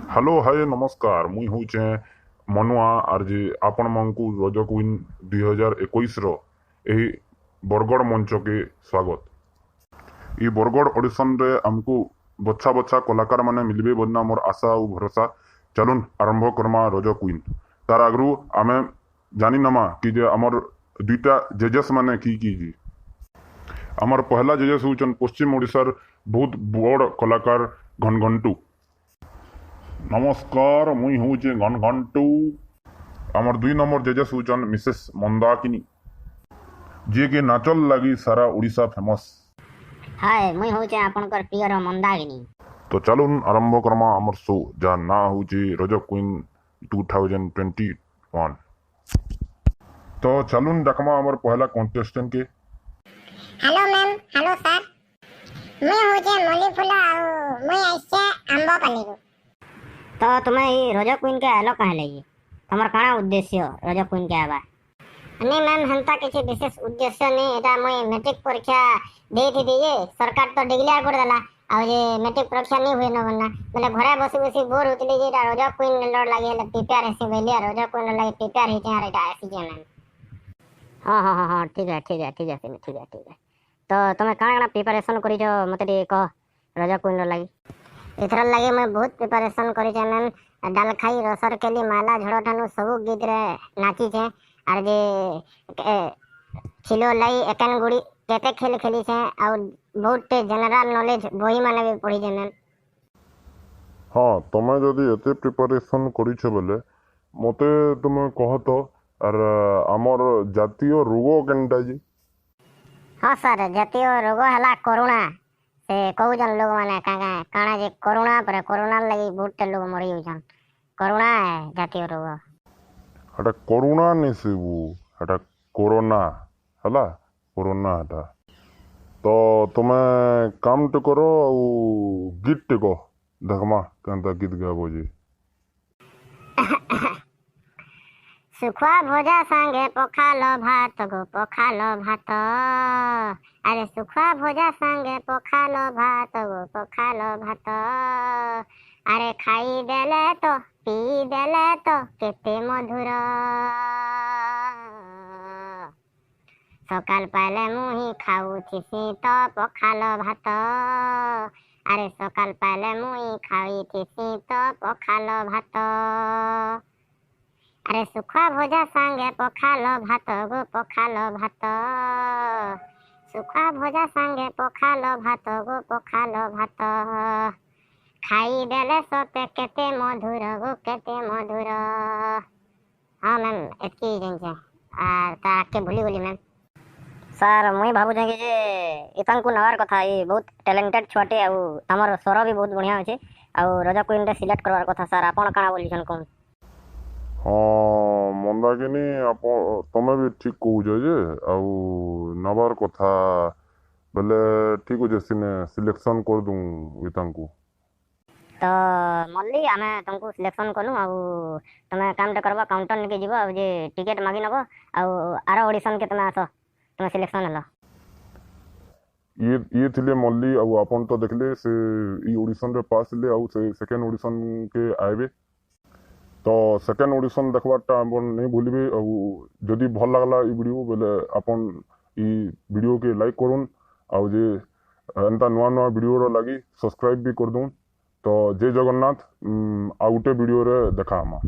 Hello hi नमस्कार मुई हूँ मनुआ आर जे आपण मानकु रज क्वीन 2021 रो एही बरगड़ मंच के स्वागत। ई बरगड़ ऑडिशन रे हमको बच्चा बच्चा कलाकार माने मिलबे बोलना मोर आशा और भरोसा। चलुन आरंभ करमा रज क्वीन। तार आगरू आमे जानी नमा कि जे हमर दुईटा जजेस माने की जी। हमर पहला जजेस होचन पश्चिम ओडिशार बहुत बड़ कलाकार घनघंटू। नमस्कार मुई हूँ घनघंटू। आमर 2 नंबर जजेस होचन मिसेस मंदाकिनी जी के नाचल लगी सारा उड़ीसा फेमस। हाय मुई हूँ आपनकर प्रियर मंदाकिनी। तो चलुन आरंभ करमा आमर शो जा ना हूँ रज क्वीन 2021। तो चलुन देखमा आमर पहला कॉन्टेस्टेंट के। हेलो मैम हेलो सर मुई हूँ मनी फुला मुई आइसे आंबपल्ली को। तो तुम्हें ही रज क्वीन के आलो कहे लगी तमर काना उद्देश्य रज क्वीन के आबा? नहीं मैम हमता किसी विशेष उद्देश्य नहीं एटा मुई मैट्रिक परीक्षा देई थी जे सरकार तो डिक्लेयर कर देला आ जे मैट्रिक परीक्षा नहीं हुए न बनना मतलब घरे बसी बसी बोर होतली जे रज क्वीन लड़ लागे हले प्रिपेयर हेसी बेलिया रज क्वीन लागे प्रिपेयर हेती आर एटा ऐसी जे मैम। हाँ ठीक है तो तुम्हें काना प्रिपरेशन करी जो मते टी कह रज क्वीन लगी। इथर लगे मैं बहुत प्रिपरेशन करी छे मैम। डाल खाई रसर केली माला झड़ ठानु सब गीत रे नाची छे आर जे छिलो लाई एकन गुड़ी केते खेल खेली छे और बहुत जनरल नॉलेज बही माने भी पढ़ी छे मैम। हाँ तमे जदि एते प्रिपरेशन करिछ बोले मते तुमे कह तो आर आमर जातीय रोग केनटा जी? हाँ सर जातीय रोग हला कोरोना से कहूजन लोग माने काना जे कोरोना पर कोरोना लगी बहुत लोग मरी होजन कोरोना है जातीय रोग। हटा कोरोना नहीं से वो हटा कोरोना हला कोरोना हटा। तो तुम्हें काम तो करो गीत टिको देखमा केनता गीत गाबो जी। सुखा भोजा संगे पखालो भात गो पखालो भात अरे सुखा भोजा संगे पखालो भात गो पखालो भात अरे खाई देले तो पी देले तो केते मधुर सकाल पाले मुही खाऊथिसी तो पखालो भात अरे सकाल पाले मुही खाईथिसी तो पखालो भात अरे सुखा भोजा संगे पखालो भात गो पखालो भात सुखा भोजा संगे पखालो भात गो पखालो भात खाई देले सोते केते मधुर गो केते मधुर। हाँ मैम एतकी जंचे आर ता के भूली गली मैम। सर मुई भाबु जे कि जे इतांकु नवार कथा ई बहुत टैलेंटेड छुआटे आ हमर स्वर भी बहुत बढ़िया होचे आ रजा क्वीन रे सिलेक्ट करवार कथा सर आपण काना बोलिछन कोन? हाँ मंदाकिनी आप तमे भी ठीक कहूछ जे आउ नबार कथा बेले ठीक हो सिने सिलेक्शन कर दूं इतांकु। तो मल्ली आमे तुमको सिलेक्शन कलु आ तमे काम करबा काउंटर निके जीव आ जे टिकट मागी नबो आ आरो ऑडिशन के तमे आसो तमे सिलेक्शन हलो। ये थिले मल्ली आउ आपन तो देखले से ई ऑडिशन रे पास ले आउ से सेकंड ऑडिशन के आइबे तो सेकेंड ऑडिशन देखबारटा अपन नहीं भूलिबे। जदि भल लागला ई वीडियो बेले अपन ई वीडियो के लाइक करुन आउ जे एंता नुआ नुआ वीडियो लगी सब्सक्राइब भी कर दून। तो जय जगन्नाथ आउ गोटे वीडियो रे देखा हमा।